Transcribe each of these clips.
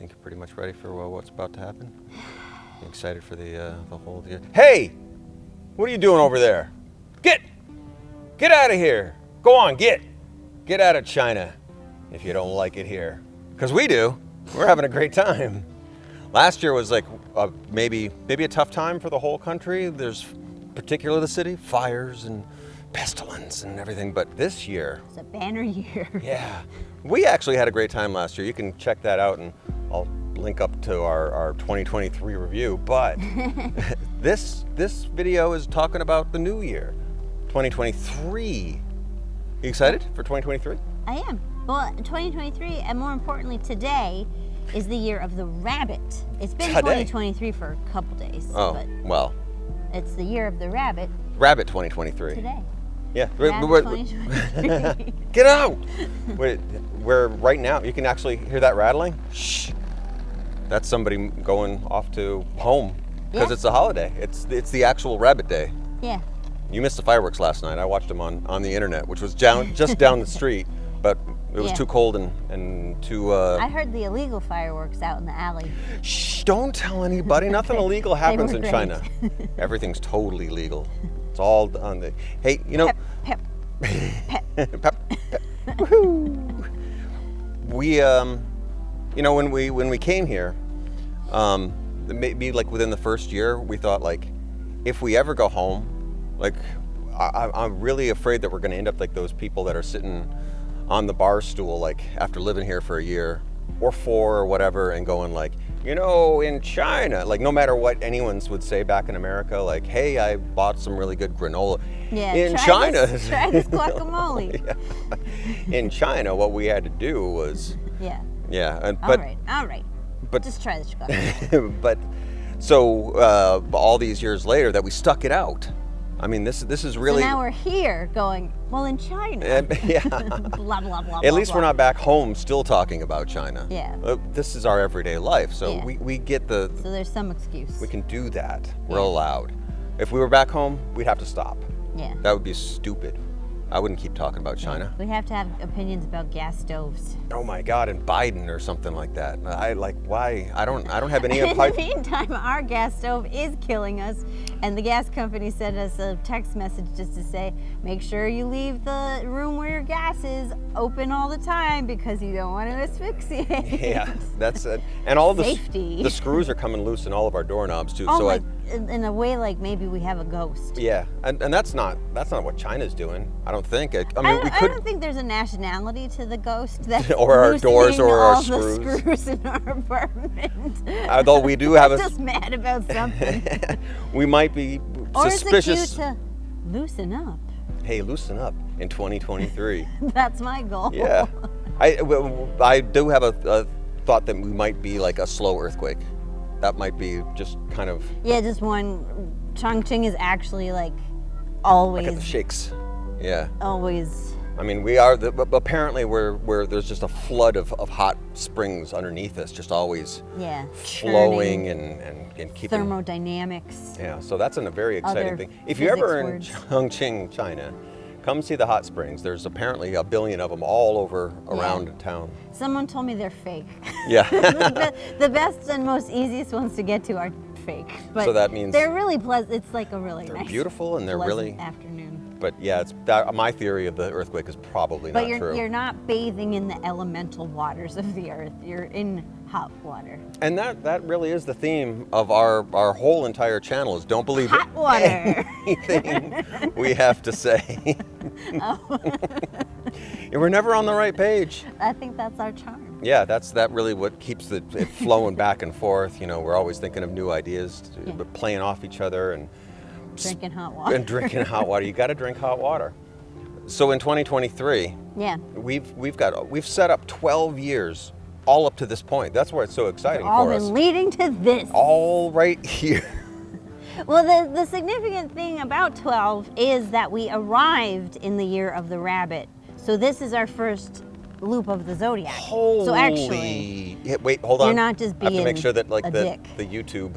think you're pretty much ready for what's about to happen? You excited for the whole year? Hey! What are you doing over there? Get out of here! Go on, get out of China if you don't like it here. Because we do. We're having a great time. Last year was like maybe a tough time for the whole country. There's particularly the city, fires and pestilence and everything. But this year, it's a banner year. Yeah, we actually had a great time last year. You can check that out, and I'll link up to our 2023 review. But this video is talking about the new year, 2023. You excited for 2023? I am. Well, 2023, and more importantly, today is the year of the rabbit. It's been Today? 2023 for a couple days. Oh, but well. It's the year of the rabbit. Rabbit 2023. Today. Yeah. Rabbit 2023. Get out! We're right now. You can actually hear that rattling. Shh. That's somebody going off to home because it's a holiday. It's the actual rabbit day. Yeah. You missed the fireworks last night. I watched them on the internet, which was just down the street, but it was too cold and too... I heard the illegal fireworks out in the alley. Shh, don't tell anybody. Nothing illegal happens in China. Everything's totally legal. It's all on the... Hey, you know... Pep. Pep. Woohoo! We, you know, when we came here, maybe like within the first year, we thought like, if we ever go home, like, I'm really afraid that we're going to end up like those people that are sitting on the bar stool, like after living here for a year or 4 or whatever, and going like, you know, in China, like no matter what anyone's would say back in America, like, hey, I bought some really good granola. Yeah, in China. Try this guacamole. Yeah. In China, what we had to do was. Yeah. Yeah. All right. But just try this chocolate. But so all these years later that we stuck it out. I mean, this is really. So now we're here going, well, in China. Yeah. Blah, blah, blah, At least blah. we're not back home still talking about China. Yeah. This is our everyday life, so we get the. So there's some excuse. We can do that. We're allowed. If we were back home, we'd have to stop. Yeah. That would be stupid. I wouldn't keep talking about China. We have to have opinions about gas stoves. Oh my God, and Biden or something like that. I like, why? I don't have any. In the meantime, our gas stove is killing us, and the gas company sent us a text message just to say, make sure you leave the room where your gas is open all the time because you don't want to asphyxiate. Yeah, that's it. And all Safety. the screws are coming loose in all of our doorknobs too. Oh, so like in a way, like maybe we have a ghost. Yeah, and that's not what China's doing. I don't think. I mean, we could. I don't think there's a nationality to the ghost that or our doors or our all screws. The screws in our apartment. Although we do have just mad about something. We might be suspicious. Or is it cute to loosen up? Hey, loosen up in 2023. That's my goal. Yeah, I do have a thought that we might be like a slow earthquake. That might be just kind of. Yeah, just one. Chongqing is actually like always. Like at the shakes. Yeah. Always. I mean, we are. Apparently, we're there's just a flood of hot springs underneath us, just always. Yeah. Flowing and keeping. Thermodynamics. Yeah. So that's a very exciting thing. If you're ever in Chongqing, China, come see the hot springs. There's apparently 1 billion of them all over around town. Someone told me they're fake. Yeah. the best and most easiest ones to get to are fake. But so that means they're really pleasant. It's like a really nice, beautiful, and they're really afternoon. But yeah, my theory of the earthquake is probably not true. But you're not bathing in the elemental waters of the earth. You're in hot water. And that really is the theme of our whole entire channel is don't believe hot water. Anything we have to say. Oh. We're never on the right page. I think that's our charm. Yeah, that's really what keeps it flowing back and forth. You know, we're always thinking of new ideas, but playing off each other and drinking hot water. And drinking hot water. You got to drink hot water. So in 2023, we've set up 12 years all up to this point. That's why it's so exciting for us. All been leading to this. All right here. Well, the significant thing about 12 is that we arrived in the year of the rabbit. So this is our first loop of the zodiac. Holy. So actually, wait, hold on. You're not just being I have to make sure that like a the dick. YouTube,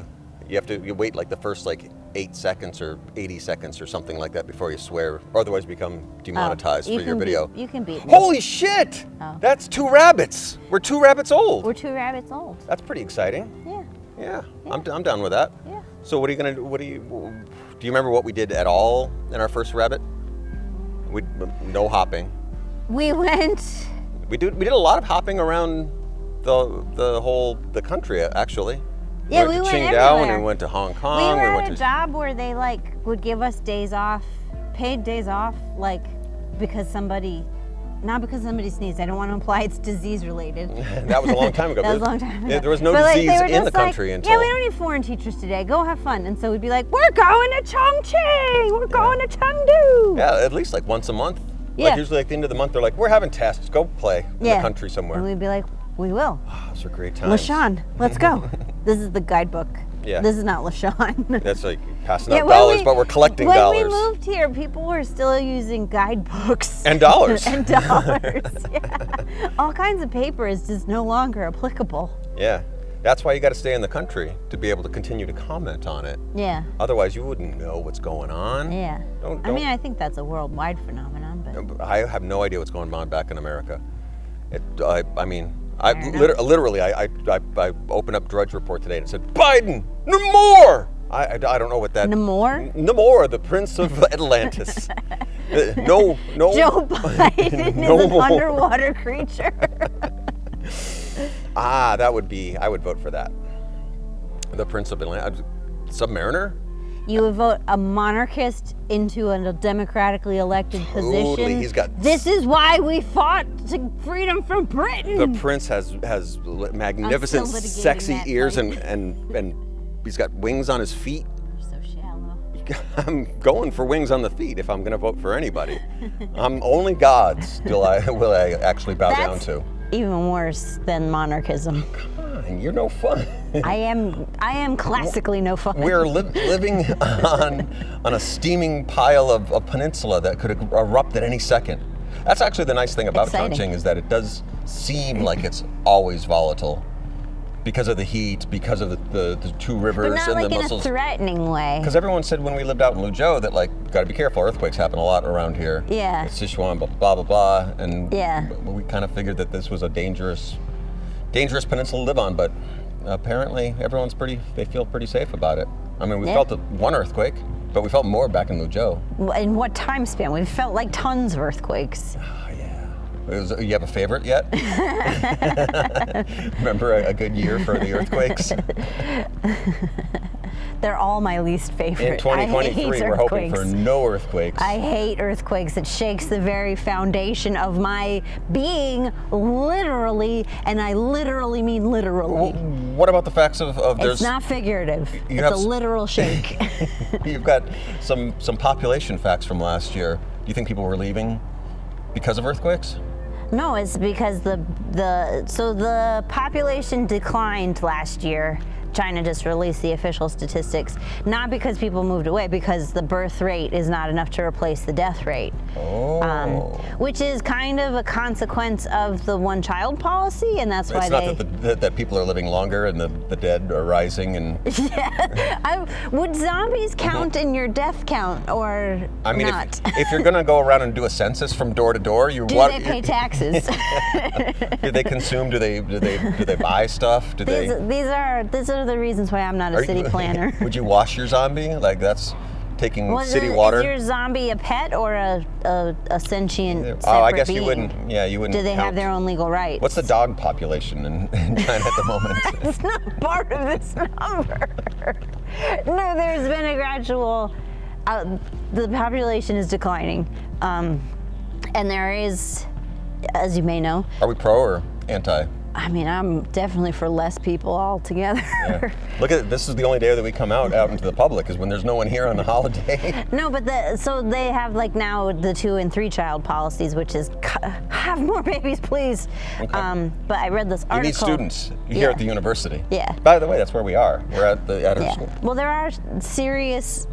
you wait like the first like 8 seconds or 80 seconds or something like that before you swear, or otherwise you become demonetized for your video. You can beat me. Holy shit! Oh. That's 2 rabbits. We're 2 rabbits old. We're 2 rabbits old. That's pretty exciting. Yeah. Yeah. I'm down with that. Yeah. So what are you gonna do? Do you remember what we did at all in our first rabbit? No hopping. We went. We did a lot of hopping around the country actually. Yeah, we we went went to Qingdao and everywhere. we went to Hong We Kong. were went at a to job where they would give us days off, paid days off, because somebody sneezed. I don't want to imply it's disease related. That was a long time ago. That was a long time ago. Yeah, there was no But, disease they were in the just country until. Yeah, we don't need foreign teachers today. Go have fun. And so we'd be like, we're going to Chongqing. We're going to Chengdu. Yeah, at least once a month. Yeah. Usually at the end of the month, they're like, we're having tests. Go play in the country somewhere. And we'd be like, we will. Those are great times. LaShawn, let's go. This is the guidebook. Yeah. This is not LaShawn. That's like passing out dollars, but we're collecting dollars. When we moved here, people were still using guidebooks. And dollars. And dollars, yeah. All kinds of paper is just no longer applicable. Yeah. That's why you got to stay in the country to be able to continue to comment on it. Yeah. Otherwise, you wouldn't know what's going on. Yeah. Don't. I mean, I think that's a worldwide phenomenon, but I have no idea what's going on back in America. I Fair enough. literally opened up Drudge Report today and it said, Biden, no more! I don't know what that... Namor? Namor, the Prince of Atlantis. No. Joe Biden No is an more. underwater creature. I would vote for that. The Prince of Atlantis. Submariner? You would vote a monarchist into a democratically elected Totally. position. This is why we fought to freedom from Britain. The Prince has magnificent, I'm still litigating sexy that ears fight. and he's got wings on his feet. You're so shallow. I'm going for wings on the feet if I'm going to vote for anybody. I'm only God's will I actually bow down to. Even worse than monarchism. Come on, you're no fun. I am classically no fun. We're living on a steaming pile of a peninsula that could erupt at any second. That's actually the nice thing about Exciting. Chongqing is that it does seem like it's always volatile because of the heat, because of the 2 rivers but not and like the in mussels. a threatening way. Because everyone said when we lived out in Luzhou that got to be careful. Earthquakes happen a lot around here. Yeah. It's 𝗖𝗵cie blah blah blah, and Yeah. we kind of figured that this was a dangerous peninsula to live on. But apparently they feel pretty safe about it. I mean, we felt one earthquake, but we felt more back in Luzhou. In what time span? We've felt like tons of earthquakes. Oh yeah. You have a favorite yet? Remember a good year for the earthquakes? They're all my least favorite. In 2023, we're hoping for no earthquakes. I hate earthquakes. It shakes the very foundation of my being, literally, and I literally mean literally. What about the facts of there's... It's not figurative. You It's have a literal shake. You've got some population facts from last year. Do you think people were leaving because of earthquakes? No, it's because the population declined last year. China just released the official statistics, not because people moved away, because the birth rate is not enough to replace the death rate. Oh. Which is kind of a consequence of the one-child policy, and that's why it's not that people are living longer and the dead are rising and... Yeah. Would zombies count in your death count or not? If you're going to go around and do a census from door to door, Do they pay taxes? Do they consume? Do they buy stuff? These are the reasons why I'm not a city planner. Would you wash your zombie? That's taking city water. Is your zombie a pet or a sentient separate I guess being? you wouldn't. Yeah, you wouldn't. Do they have count. their own legal rights? What's the dog population in China at the moment? It's not part of this number. No, there's been a gradual. The population is declining, and there is, as you may know. Are we pro or anti? I mean, I'm definitely for less people altogether. Yeah. Look at this is the only day that we come out into the public is when there's no one here on the holiday. No, but so they have now the 2 and 3 child policies, which is have more babies, please. Okay. But I read this article. You need students here at the university. Yeah. By the way, that's where we are. We're at our school. Well, there are serious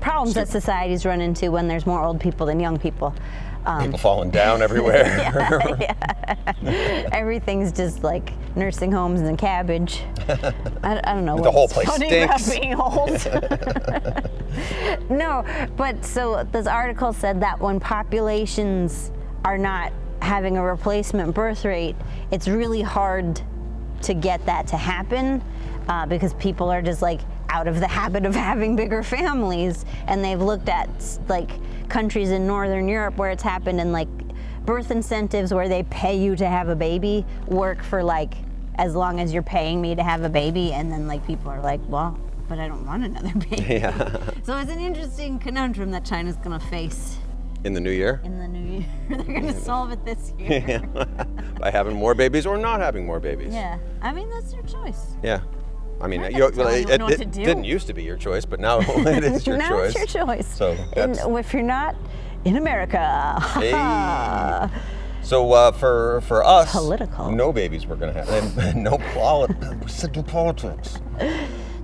problems that societies run into when there's more old people than young people. People falling down everywhere. Yeah. Everything's just like nursing homes and cabbage. I don't know. The whole what's place funny stinks. about being old. No, but so this article said that when populations are not having a replacement birth rate, it's really hard to get that to happen because people are just like out of the habit of having bigger families, and they've looked at like countries in Northern Europe where it's happened, and like birth incentives where they pay you to have a baby work for like as long as you're paying me to have a baby, and then like people are like, well, but I don't want another baby. Yeah. So it's an interesting conundrum that China's gonna face In the new year? in the new year. They're gonna solve it this year. Yeah. By having more babies or not having more babies. Yeah, I mean that's their choice. Yeah. I mean, I'm not you, gonna tell anyone what to do. didn't used to be your choice, but now it is your Now choice. it's your choice. So that's, If you're not in America. hey. So for us, Political. no babies we're gonna have, and no politics.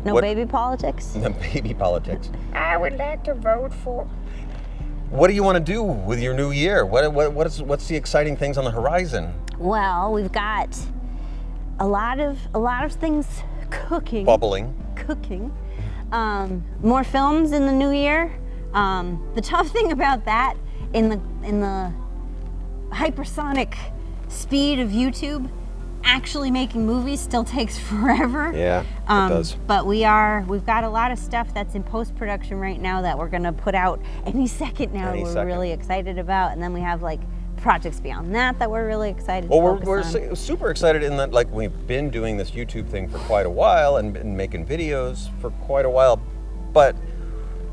No What- baby politics? No baby politics. I would like to vote for. What do you want to do with your new year? What's the exciting things on the horizon? Well, we've got a lot of things cooking. Bubbling. More films in the new year. The tough thing about that in the hypersonic speed of YouTube, actually making movies still takes forever. Yeah, it does. But we've got a lot of stuff that's in post-production right now that we're gonna put out any second now. Any We're second. really excited about, and then we have like projects beyond that we're really excited. Well, to we're focus on. super excited in that, like, we've been doing this YouTube thing for quite a while and been making videos for quite a while, but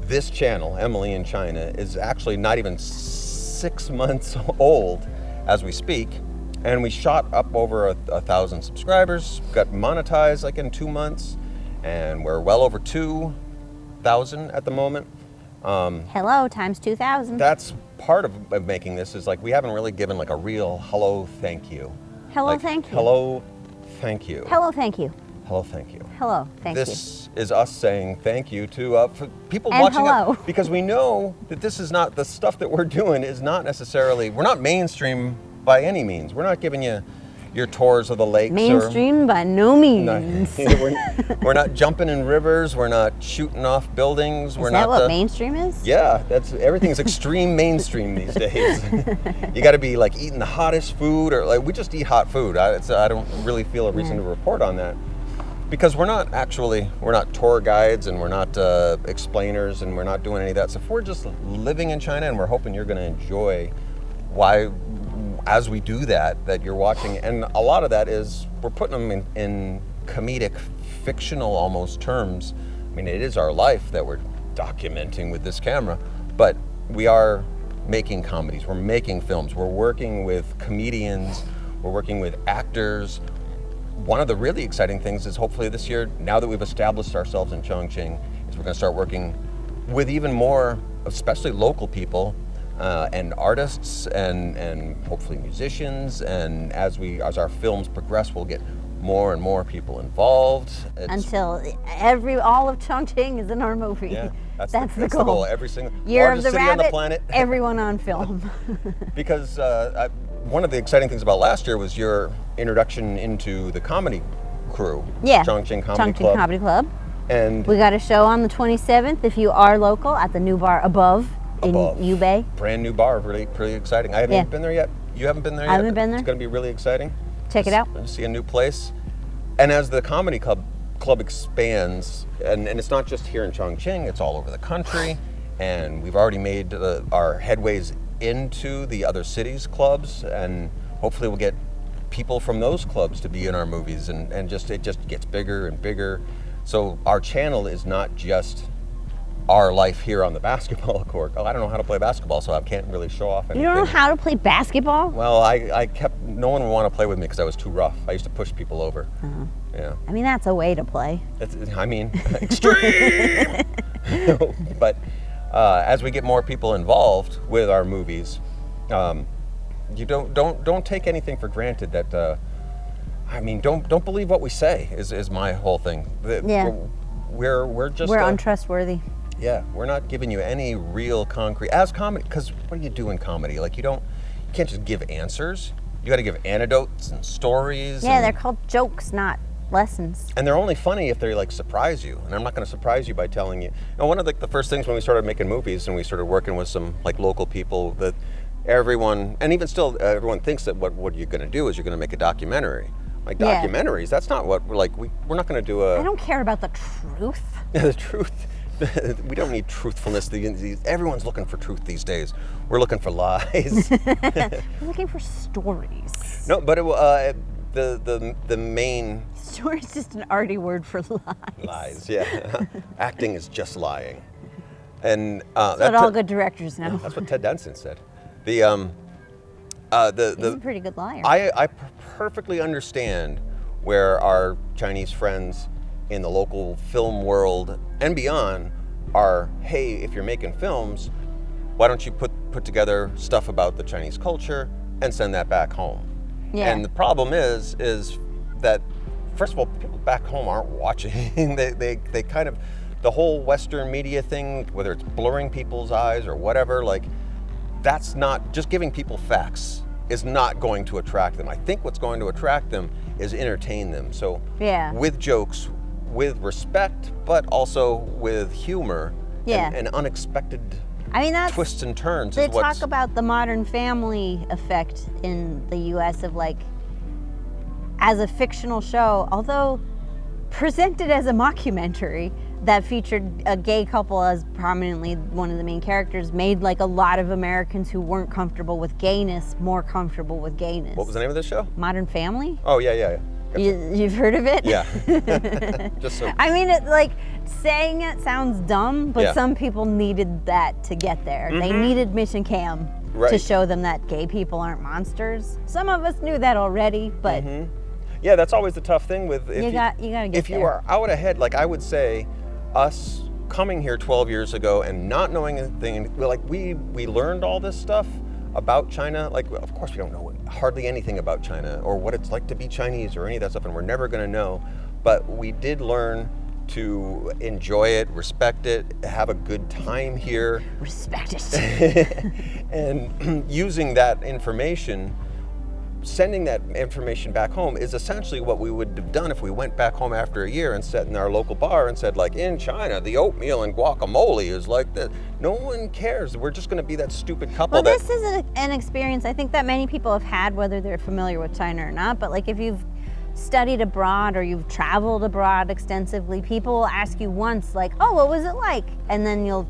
this channel, Emily in China, is actually not even 6 months old as we speak, and we shot up over 1,000 subscribers, got monetized like in 2 months, and we're well over 2,000 at the moment. Hello times 2,000. That's part of making this, is like we haven't really given like a real hello, thank you. Hello, Like, thank you. Hello, thank you. Hello, thank you. Hello, thank you. Hello, thank you. This is us saying thank you to for people And watching hello. us, because we know that this is not, the stuff that we're doing is not necessarily, we're not mainstream by any means. We're not giving you your tours of the lakes. Mainstream by no means. We're not jumping in rivers. We're not shooting off buildings. Is we're that not what mainstream is? Yeah, everything's extreme mainstream these days. You got to be like eating the hottest food, or like we just eat hot food. I don't really feel a reason to report on that, because we're not tour guides, and we're not explainers, and we're not doing any of that stuff. We're just living in China, and we're hoping you're going to enjoy why, as we do that you're watching. And a lot of that is we're putting them in comedic, fictional almost terms. I mean, it is our life that we're documenting with this camera, but we are making comedies, we're making films, we're working with comedians, we're working with actors. One of the really exciting things is hopefully this year, now that we've established ourselves in Chongqing, is we're going to start working with even more, especially local people, and artists, and hopefully musicians. And as our films progress, we'll get more and more people involved. Until all of Chongqing is in our movie. Yeah, that's the goal. Every single Year of largest the city Rabbit, on the planet. everyone on film. Because one of the exciting things about last year was your introduction into the comedy crew. Yeah, Chongqing Chongqing Comedy Club. And We got a show on the 27th if you are local at the new bar Above in Yubei. brand new bar, really pretty exciting. I haven't been there yet. You haven't been there yet? I haven't been there. It's going to be really exciting. Check it out. See a new place. And as the comedy club expands, and it's not just here in Chongqing, it's all over the country, and we've already made our headways into the other cities' clubs, and hopefully we'll get people from those clubs to be in our movies, and it just gets bigger and bigger. So our channel is not just our life here on the basketball court. Oh, I don't know how to play basketball, so I can't really show off anything. You don't know how to play basketball? Well, no one would want to play with me because I was too rough. I used to push people over. Yeah. I mean, that's a way to play. Extreme! But as we get more people involved with our movies, you don't take anything for granted. That don't believe what we say is my whole thing. Yeah. We're We're untrustworthy. Yeah, we're not giving you any real concrete as comedy. Because what do you do in comedy? Like you can't just give answers. You got to give anecdotes and stories. Yeah, they're called jokes, not lessons. And they're only funny if they like surprise you. And I'm not going to surprise you by telling you. One of the first things when we started making movies and we started working with some like local people that everyone, and even still, everyone thinks that what you're going to do is you're going to make a documentary. Like documentaries, that's not what we're like. We're not going to do a. I don't care about the truth. The truth. We don't need truthfulness. Everyone's looking for truth these days. We're looking for lies. We're looking for stories. No, but the main. Story is just an arty word for lies. Lies, yeah. Acting is just lying, and that's what all good directors know. That's what Ted Danson said. He's a pretty good liar. I perfectly understand where our Chinese friends in the local film world and beyond are, hey, if you're making films, why don't you put together stuff about the Chinese culture and send that back home? Yeah. And the problem is that, first of all, people back home aren't watching. they kind of, the whole Western media thing, whether it's blurring people's eyes or whatever, like, that's not, just giving people facts is not going to attract them. I think what's going to attract them is entertain them. So with jokes, with respect, but also with humor and unexpected twists and turns. They talk about the Modern Family effect in the US of like, as a fictional show, although presented as a mockumentary that featured a gay couple as prominently one of the main characters, made like a lot of Americans who weren't comfortable with gayness more comfortable with gayness. What was the name of this show? Modern Family? Oh, yeah. You've heard of it? Yeah. Just so. I mean, saying it sounds dumb, but some people needed that to get there. Mm-hmm. They needed Mission Cam to show them that gay people aren't monsters. Some of us knew that already, but yeah, that's always the tough thing with you gotta get there. If you are out ahead, like I would say, us coming here 12 years ago and not knowing anything, like we learned all this stuff about China. Like, of course, we don't know hardly anything about China or what it's like to be Chinese or any of that stuff, and we're never going to know. But we did learn to enjoy it, respect it, have a good time here. Respect it. And using that information, sending that information back home is essentially what we would have done if we went back home after a year and sat in our local bar and said, like, in China, the oatmeal and guacamole is like this. No one cares. We're just going to be that stupid couple. Well, this is an experience I think that many people have had, whether they're familiar with China or not. But like, if you've studied abroad or you've traveled abroad extensively, people will ask you once, like, oh, what was it like? And then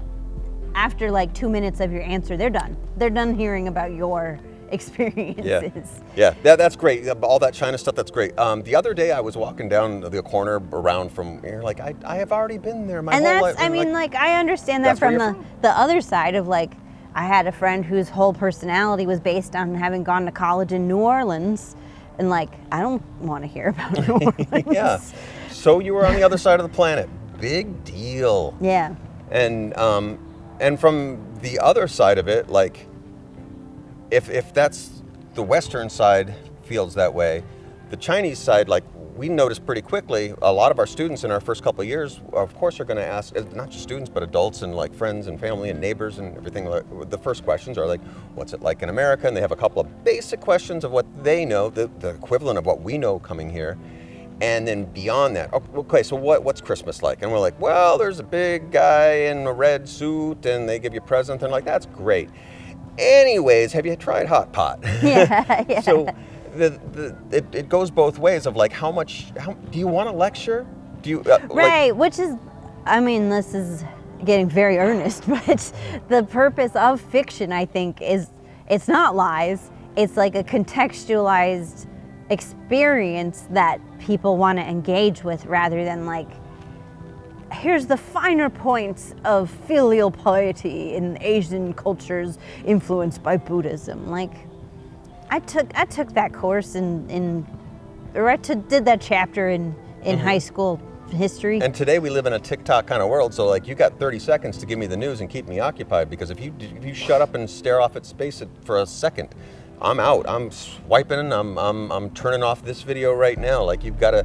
after like 2 minutes of your answer, they're done. They're done hearing about your experiences. Yeah, that's great. All that China stuff, that's great. The other day I was walking down the corner around from here, like I have already been there my whole life. I mean, like I understand that from the other side of like, I had a friend whose whole personality was based on having gone to college in New Orleans, and like, I don't want to hear about New Orleans. Yeah. So you were on the other side of the planet. Big deal. Yeah. And from the other side of it, like, if that's the Western side feels that way, the Chinese side, like we noticed pretty quickly, a lot of our students in our first couple of years, of course, are going to ask, not just students, but adults and like friends and family and neighbors and everything. The first questions are like, what's it like in America? And they have a couple of basic questions of what they know, the equivalent of what we know coming here. And then beyond that, okay, so what's Christmas like? And we're like, well, there's a big guy in a red suit and they give you a present. And like, that's great. Anyways, have you tried hot pot? Yeah. So it goes both ways of like, how do you want to lecture? Do you right, which is, I mean, this is getting very earnest, but the purpose of fiction, I think, is it's not lies. It's like a contextualized experience that people want to engage with, rather than like, here's the finer points of filial piety in Asian cultures influenced by Buddhism. Like, I took that course did that chapter in high school history. And today we live in a TikTok kind of world, so like, you got 30 seconds to give me the news and keep me occupied, because if you shut up and stare off at space for a second, I'm out. I'm swiping. I'm turning off this video right now. Like, you gotta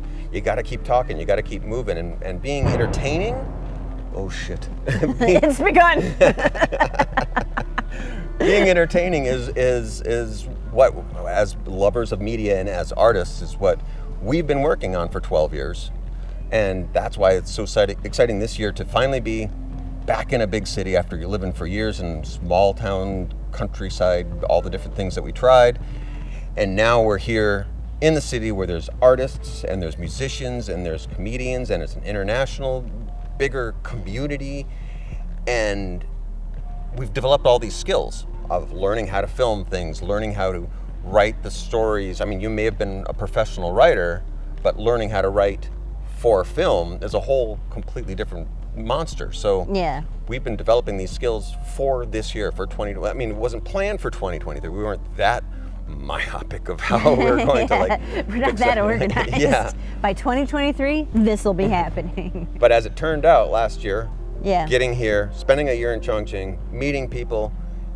keep talking. You gotta keep moving, and being entertaining Oh shit. It's begun. Being entertaining is what, as lovers of media and as artists, is what we've been working on for 12 years. And that's why it's so exciting this year to finally be back in a big city after you're living for years in small town, countryside, all the different things that we tried. And now we're here in the city where there's artists and there's musicians and there's comedians and it's an international, bigger community. And we've developed all these skills of learning how to film things, learning how to write the stories. I mean, you may have been a professional writer, but learning how to write for film is a whole completely different monster. So Yeah. we've been developing these skills for this year, for 2020. I mean, it wasn't planned for 2023. We weren't that myopic of how we were going to like. We're not that organized. Yeah. By 2023, this will be happening. But as it turned out last year, Yeah. getting here, spending a year in Chongqing, meeting people,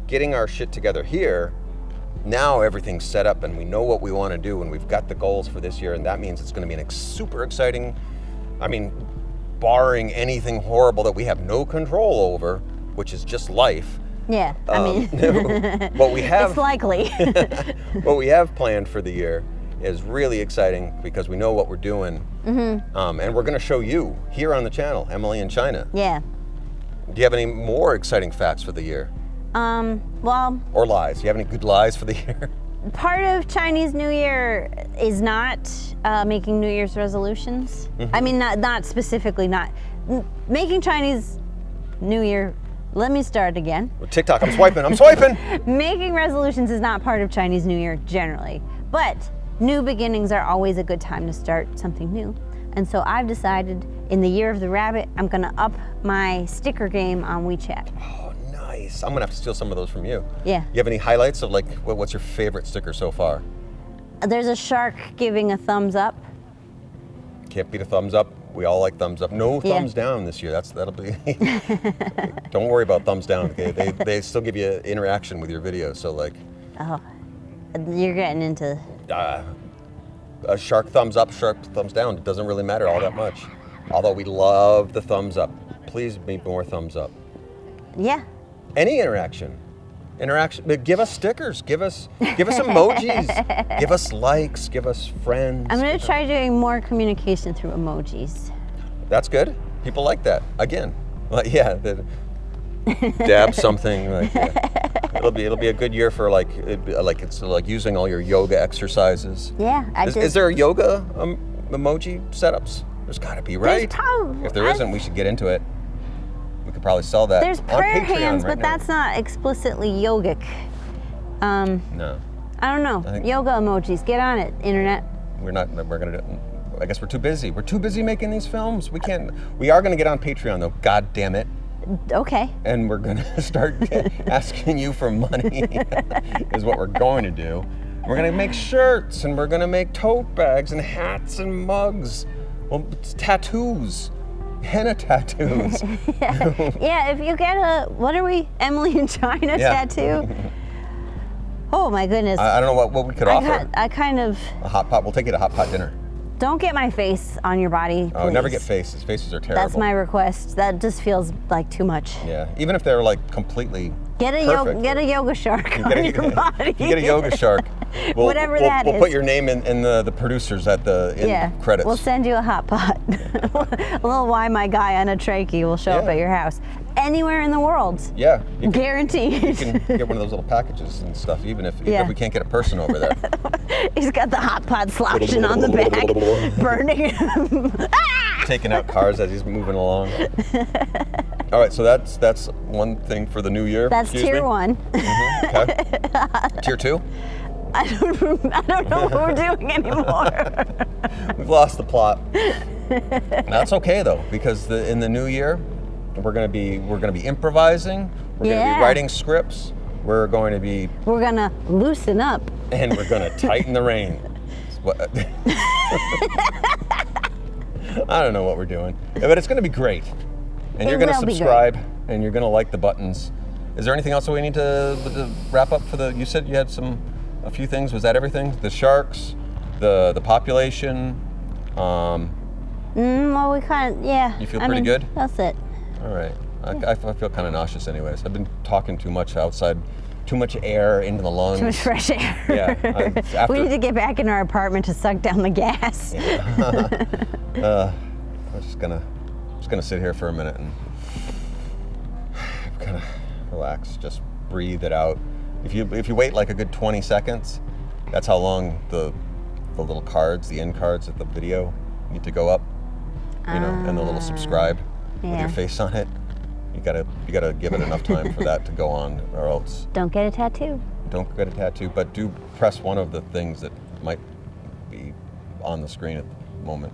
getting our shit together here, now everything's set up and we know what we want to do and we've got the goals for this year, and that means it's going to be an super exciting, I mean, barring anything horrible that we have no control over, which is just life. Yeah. I mean, What we have, it's likely. what we have planned for the year is really exciting because we know what we're doing, and we're going to show you here on the channel, Emily in China. Yeah. Do you have any more exciting facts for the year? Well, Or lies? Do you have any good lies for the year? part of Chinese New Year is not making New Year's resolutions. I mean, not specifically making Chinese New Year. Let me start again. TikTok, I'm swiping. Making resolutions is not part of Chinese New Year generally, but new beginnings are always a good time to start something new. And so I've decided in the year of the rabbit, I'm gonna up my sticker game on WeChat. Oh, nice. I'm gonna have to steal some of those from you. Yeah. You have any highlights of like, what's your favorite sticker so far? There's a shark giving a thumbs up. Can't beat a thumbs up. We all like thumbs up. No Yeah. thumbs down this year. That'll be. Don't worry about thumbs down. Okay? They still give you interaction with your video. So like, Oh, you're getting into. a shark thumbs up, shark thumbs down. It doesn't really matter all that much. Although we love the thumbs up. Please make more thumbs up. Yeah. Any interaction. But give us stickers. Give us emojis. Give us likes. Give us friends. I'm gonna try doing more communication through emojis. That's good. People like that. Again, like dab something. Like, yeah. It'll be a good year for it's like using all your yoga exercises. Yeah, Is there a yoga emoji setups? There's got to be, right? If there isn't, we should get into it. We could probably sell that. There's on prayer Patreon hands, right but now. that's not explicitly yogic. No, I don't know. I think- Yoga emojis. Get on it, internet. we're not. We're gonna. I guess we're too busy. We're too busy making these films. We can't. We are gonna get on Patreon though. God damn it. Okay. And we're gonna start asking you for money. Is what we're going to do. We're gonna make shirts and we're gonna make tote bags and hats and mugs. Well, it's tattoos, henna tattoos. Yeah, if you get Emily in China Yeah. tattoo. Oh my goodness. I don't know what we could offer. I kind of A hot pot. We'll take you to hot pot dinner. don't get my face on your body. Oh, never please. get faces. Faces are terrible. That's my request. That just feels like too much. Yeah, even if they're like completely. Get a yoga shark on your body. You get a yoga shark. Whatever that we'll is. put your name in the producers at the credits. We'll send you a hot pot. A little Why My Guy on a trachea will show up Yeah. at your house. Anywhere in the world. Yeah. You Guaranteed. can get one of those little packages and stuff, even if Yeah. we can't get a person over there. He's got the hot pot slouching on the back, burning him. Taking out cars as he's moving along. All right, so that's one thing for the new year. That's Excuse tier me. 1. Okay. Tier 2? I don't know what we're doing anymore. We've lost the plot. That's okay though, because in the new year, we're gonna be improvising. We're gonna Yeah. be writing scripts. We're going to be We're gonna loosen up. and we're gonna tighten the rein. I don't know what we're doing, but it's gonna be great. And you're gonna will be subscribe, and you're gonna like the buttons. Is there anything else that we need to wrap up for the? You said you had a few things. Was that everything? The sharks, the population. Well, we kind of, yeah. You feel pretty good? That's it. All right. I feel kind of nauseous anyways. I've been talking too much outside, too much air into the lungs. Too much fresh air. Yeah. We need to get back in our apartment to suck down the gas. I'm just gonna sit here for a minute and kind of relax. Just breathe it out. If you wait like a good 20 seconds, that's how long the little cards, the end cards of the video need to go up. You know, and the little subscribe with your face on it. You gotta give it enough time for that to go on, or else Don't get a tattoo. don't get a tattoo. But do press one of the things that might be on the screen at the moment.